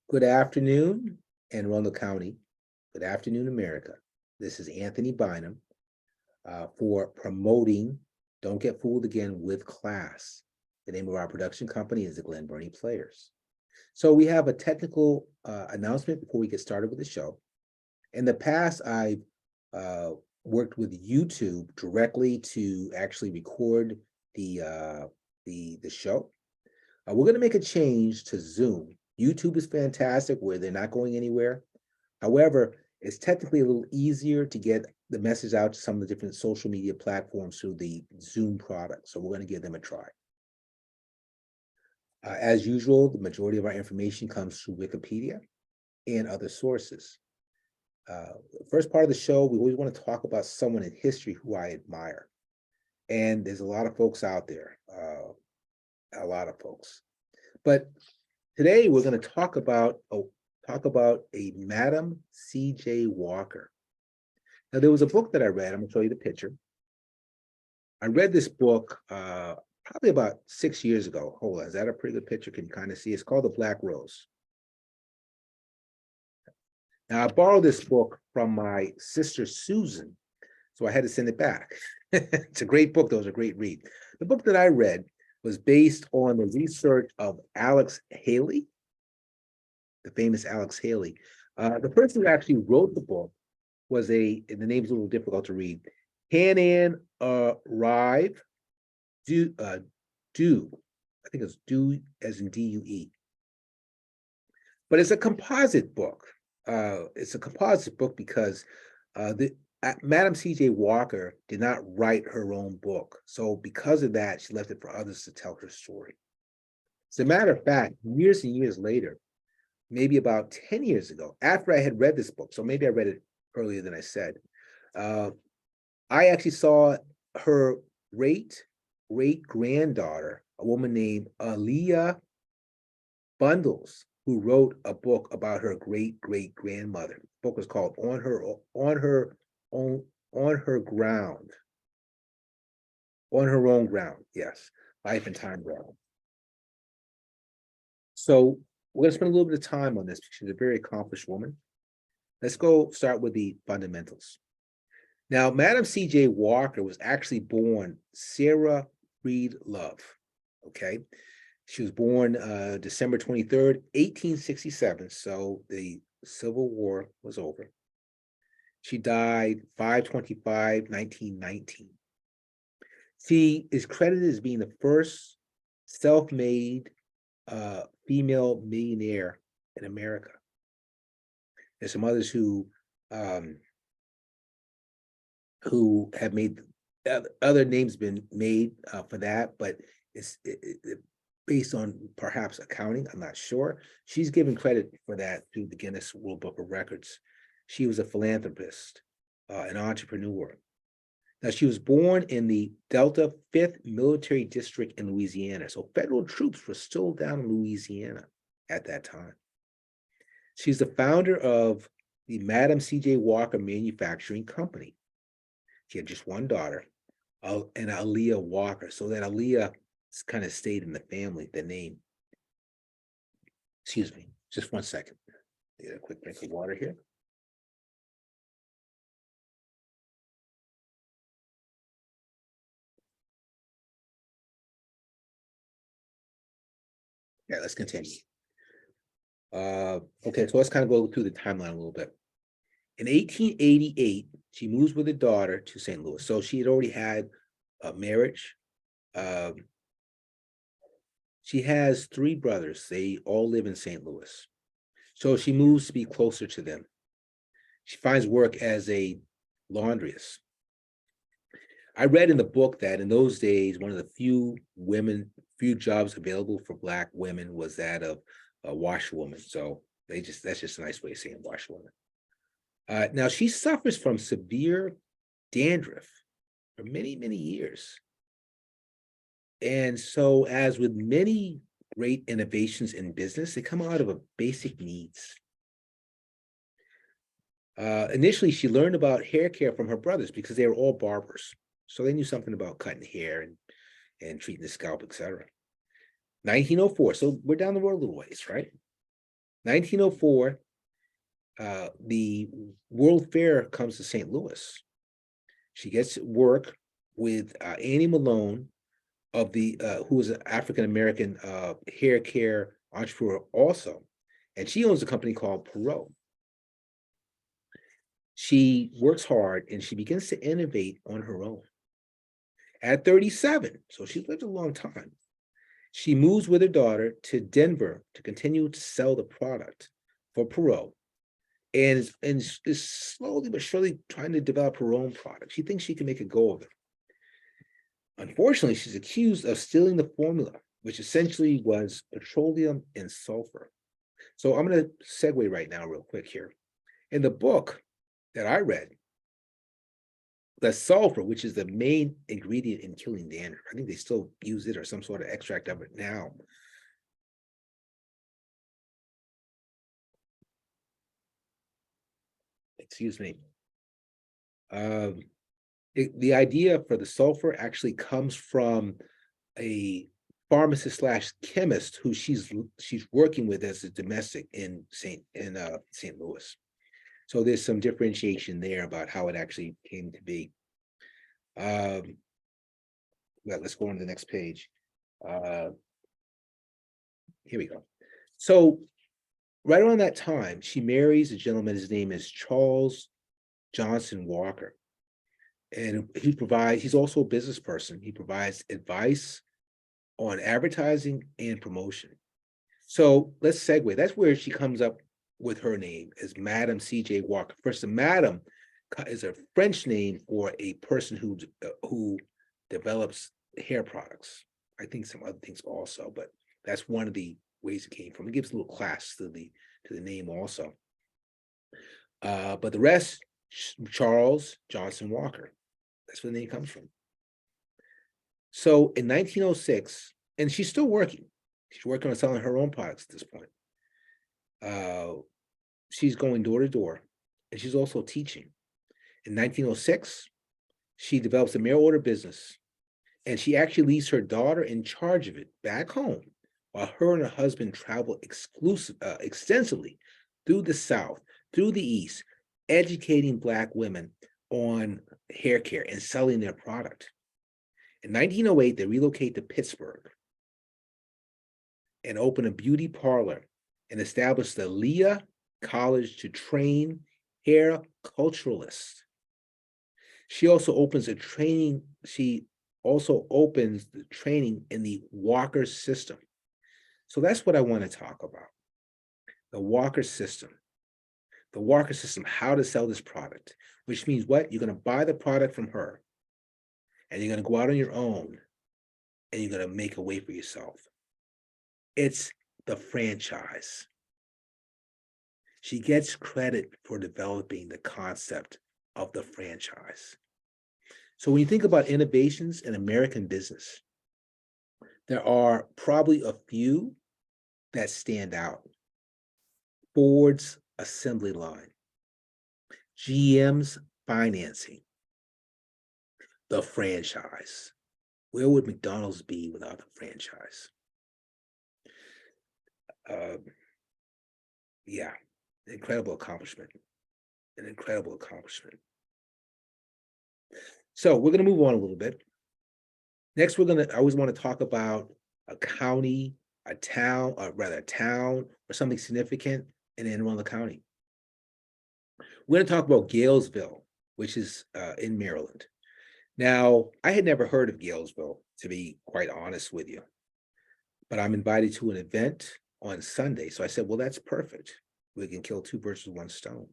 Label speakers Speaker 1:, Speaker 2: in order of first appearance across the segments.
Speaker 1: Good afternoon, Anne Arundel County. Good afternoon, America. This is Anthony Bynum for promoting Don't Get Fooled Again with Class. The name of our production company is the Glen Burnie Players. So we have a technical announcement before we get started with the show. In the past, I've worked with YouTube directly to actually record the show. We're going to make a change to Zoom. YouTube is fantastic where they're not going anywhere. However, it's technically a little easier to get the message out to some of the different social media platforms through the Zoom product. So we're going to give them a try. As usual, the majority of our information comes through Wikipedia and other sources. The first part of the show, we always want to talk about someone in history who I admire. And there's a lot of folks out there, a lot of folks. But today we're going to talk about a Madam C.J. Walker. Now, there was a book that I read. I'm going to show you the picture. I read this book probably about 6 years ago. Hold on, is that a pretty good picture? Can you kind of see? It's called The Black Rose. Now, I borrowed this book from my sister Susan, so I had to send it back. It's a great book, though. It was a great read. The book that I read was based on the research of Alex Haley, the famous Alex Haley. The person who actually wrote the book was the name's a little difficult to read, Hanan Rive Do, I think it's Do as in D-U-E. But it's a composite book. It's a composite book because Madam C.J. Walker did not write her own book. So because of that, she left it for others to tell her story. As a matter of fact, years and years later, maybe about 10 years ago, after I had read this book, so maybe I read it earlier than I said, I actually saw her great-granddaughter, a woman named Aaliyah Bundles, who wrote a book about her great-great-grandmother. The book was called On Her Own Ground, yes, Life and Time Ground. So we're going to spend a little bit of time on this because she's a very accomplished woman. Let's go start with the fundamentals. Now, Madam C.J. Walker was actually born Sarah Reed Love, okay? She was born December 23rd, 1867, so the Civil War was over. She died 5/25/1919. She is credited as being the first self-made female millionaire in America. There's some others who have made other names been made for that, but it's based on perhaps accounting. I'm not sure. She's given credit for that through the Guinness World Book of Records. She was a philanthropist, an entrepreneur. Now, she was born in the Delta 5th Military District in Louisiana. So federal troops were still down in Louisiana at that time. She's the founder of the Madam C.J. Walker Manufacturing Company. She had just one daughter, and Aaliyah Walker. So that Aaliyah kind of stayed in the family, the name. Excuse me, just 1 second. Get a quick drink of water here. Yeah, let's continue. Okay, so let's kind of go through the timeline a little bit. In 1888, she moves with her daughter to St. Louis. So she had already had a marriage. She has 3 brothers. They all live in St. Louis. So she moves to be closer to them. She finds work as a laundress. I read in the book that in those days, one of the few jobs available for Black women was that of a washerwoman. So that's just a nice way of saying washerwoman. Now, she suffers from severe dandruff for many, many years. And so, as with many great innovations in business, they come out of a basic needs. Initially, she learned about hair care from her brothers because they were all barbers. So they knew something about cutting hair and treating the scalp, etc. 1904, so we're down the road a little ways, right? 1904, the World Fair comes to St. Louis. She gets work with Annie Malone of the who is an African-American hair care entrepreneur also. And she owns a company called Perot. She works hard and she begins to innovate on her own. At 37, so she's lived a long time, she moves with her daughter to Denver to continue to sell the product for Perot, and is slowly but surely trying to develop her own product. She thinks she can make a go of it. Unfortunately, she's accused of stealing the formula, which essentially was petroleum and sulfur. So I'm going to segue right now real quick here. In the book that I read, the sulfur, which is the main ingredient in killing dandruff, I think they still use it or some sort of extract of it now. Excuse me. The idea for the sulfur actually comes from a pharmacist slash chemist who she's working with as a domestic in St. Louis. So there's some differentiation there about how it actually came to be. Well, let's go on to the next page. Here we go. So right around that time, she marries a gentleman. His name is Charles Johnson Walker. And he's also a business person. He provides advice on advertising and promotion. So let's segue. That's where she comes up with her name as Madam C.J. Walker. First, the Madam is a French name for a person who develops hair products. I think some other things also, but that's one of the ways it came from. It gives a little class to the name also. But the rest, Charles Johnson Walker. That's where the name comes from. So in 1906, and she's still working. She's working on selling her own products at this point. She's going door to door, and she's also teaching. In 1906, she develops a mail order business, and she actually leaves her daughter in charge of it back home, while her and her husband travel extensively through the South, through the East, educating Black women on hair care and selling their product. In 1908, they relocate to Pittsburgh and open a beauty parlor and establish the Leah College to train hair culturalists. She also opens the training in the Walker system. So that's what I want to talk about. The Walker system. The Walker system, how to sell this product, which means what? You're going to buy the product from her, and you're going to go out on your own, and you're going to make a way for yourself. It's the franchise. She gets credit for developing the concept of the franchise. So when you think about innovations in American business, there are probably a few that stand out. Ford's assembly line, GM's financing, the franchise. Where would McDonald's be without the franchise? Yeah, incredible accomplishment. An incredible accomplishment. So we're going to move on a little bit. Next, I always want to talk about a county, a town, or rather a town or something significant in Anne Arundel County. We're going to talk about Galesville, which is in Maryland. Now, I had never heard of Galesville, to be quite honest with you, but I'm invited to an event on Sunday. So I said, well, that's perfect. We can kill two birds with one stone.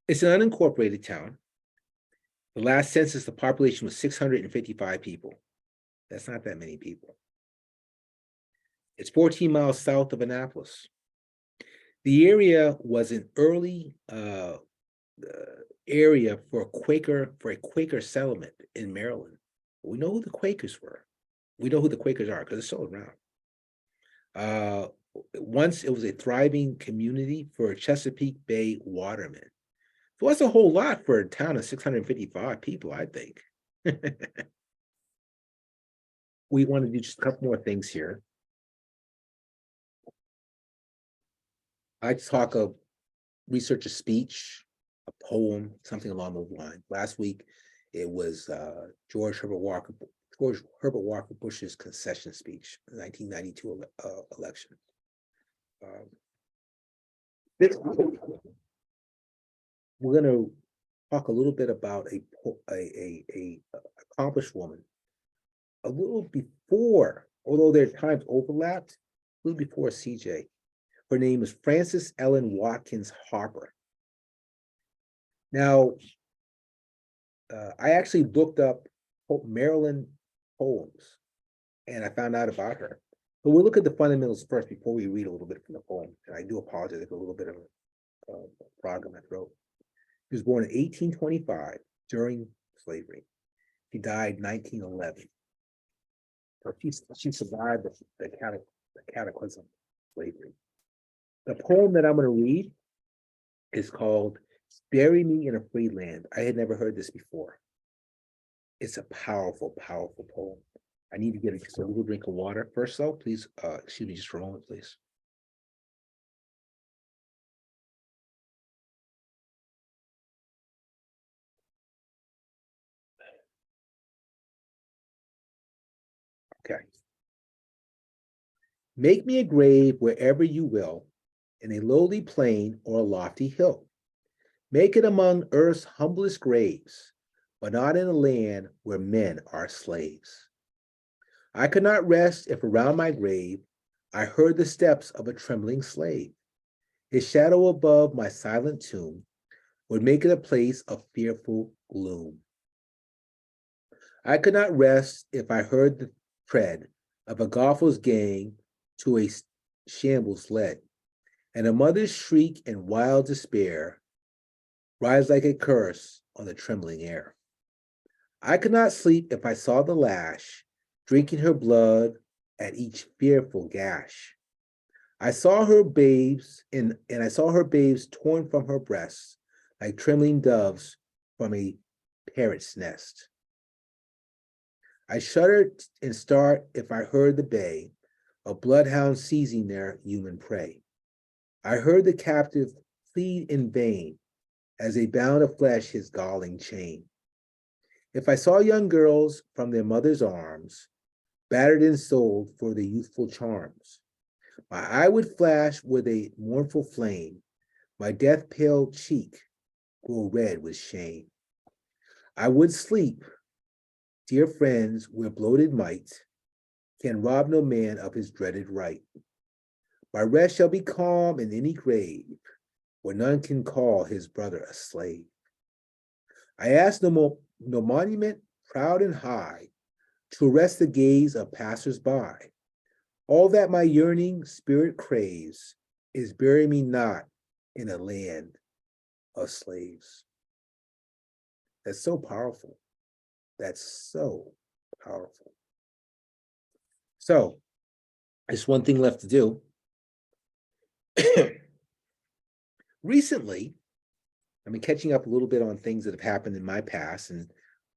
Speaker 1: It's an unincorporated town. The last census, the population was 655 people. That's not that many people. It's 14 miles south of Annapolis. The area was an early area for a Quaker settlement in Maryland. We know who the Quakers were. We know who the Quakers are because they're still around. Once it was a thriving community for Chesapeake Bay watermen. So that's a whole lot for a town of 655 people, I think. We want to do just a couple more things here. I talk of research a speech, a poem, something along those lines. Last week, it was George Herbert Walker Bush's concession speech, the 1992 election. Um, we're going to talk a little bit about a accomplished woman. A little before, although their times overlapped, a little before CJ. Her name is Frances Ellen Watkins Harper. Now, I actually looked up Maryland poems, and I found out about her. But we'll look at the fundamentals first before we read a little bit from the poem. And I do apologize for a little bit of a frog in my throat. She was born in 1825 during slavery. She died in 1911. So she survived the cataclysm of slavery. The poem that I'm going to read is called Bury Me in a Free Land. I had never heard this before. It's a powerful, powerful poem. I need to get just a little drink of water first, though. Please, excuse me just for a moment, please. Okay. Make me a grave wherever you will, in a lowly plain or a lofty hill. Make it among earth's humblest graves, but not in a land where men are slaves. I could not rest if around my grave I heard the steps of a trembling slave. His shadow above my silent tomb would make it a place of fearful gloom. I could not rest if I heard the tread of a golfer's gang to a shambles led, and a mother's shriek in wild despair rise like a curse on the trembling air. I could not sleep if I saw the lash drinking her blood at each fearful gash. I saw her babes, and I saw her babes torn from her breasts like trembling doves from a parrot's nest. I shuddered and start if I heard the bay of bloodhounds seizing their human prey. I heard the captive plead in vain as they bound of flesh his galling chain. If I saw young girls from their mother's arms, battered and sold for their youthful charms, my eye would flash with a mournful flame, my death-pale cheek grow red with shame. I would sleep, dear friends, where bloated might can rob no man of his dreaded right. My rest shall be calm in any grave, where none can call his brother a slave. I ask no monument proud and high to arrest the gaze of passers-by. All that my yearning spirit craves is bury me not in a land of slaves. That's so powerful. That's so powerful. So, there's one thing left to do. Recently, I've been catching up a little bit on things that have happened in my past, and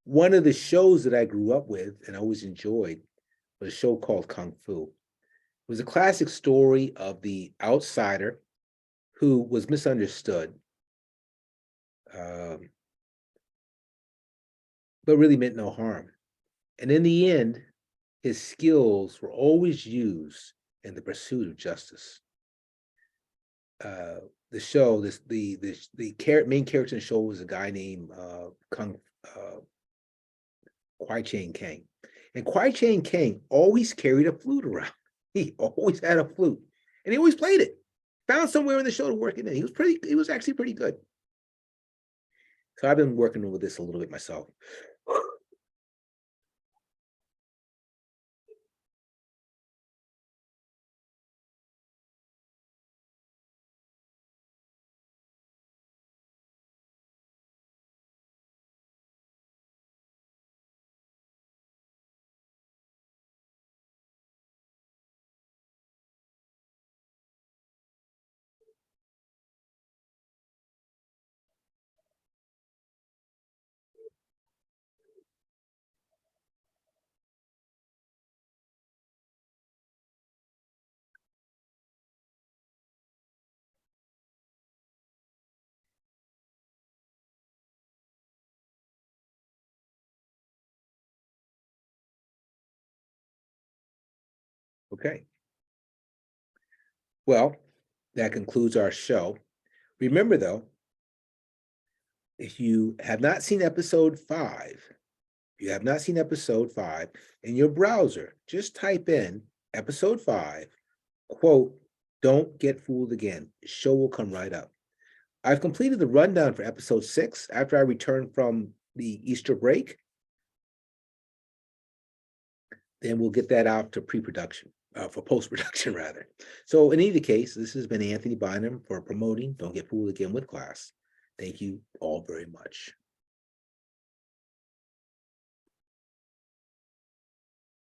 Speaker 1: one of the shows that I grew up with and always enjoyed was a show called Kung Fu. It was a classic story of the outsider who was misunderstood, but really meant no harm. And in the end, his skills were always used in the pursuit of justice. The show, the main character in the show was a guy named Kwai Chang Kang. And Kwai Chang Kang always carried a flute around. He always had a flute. And he always played it. Found somewhere in the show to work it in. He was actually pretty good. So I've been working with this a little bit myself. Okay. Well, that concludes our show. Remember, though, if you have not seen episode 5, in your browser, just type in episode 5, quote, "Don't get fooled again." The show will come right up. I've completed the rundown for episode 6 after I returned from the Easter break. Then we'll get that out to pre-production, for post-production rather. So in either case, this has been Anthony Bynum for promoting Don't Get Fooled Again with Class. Thank you all very much.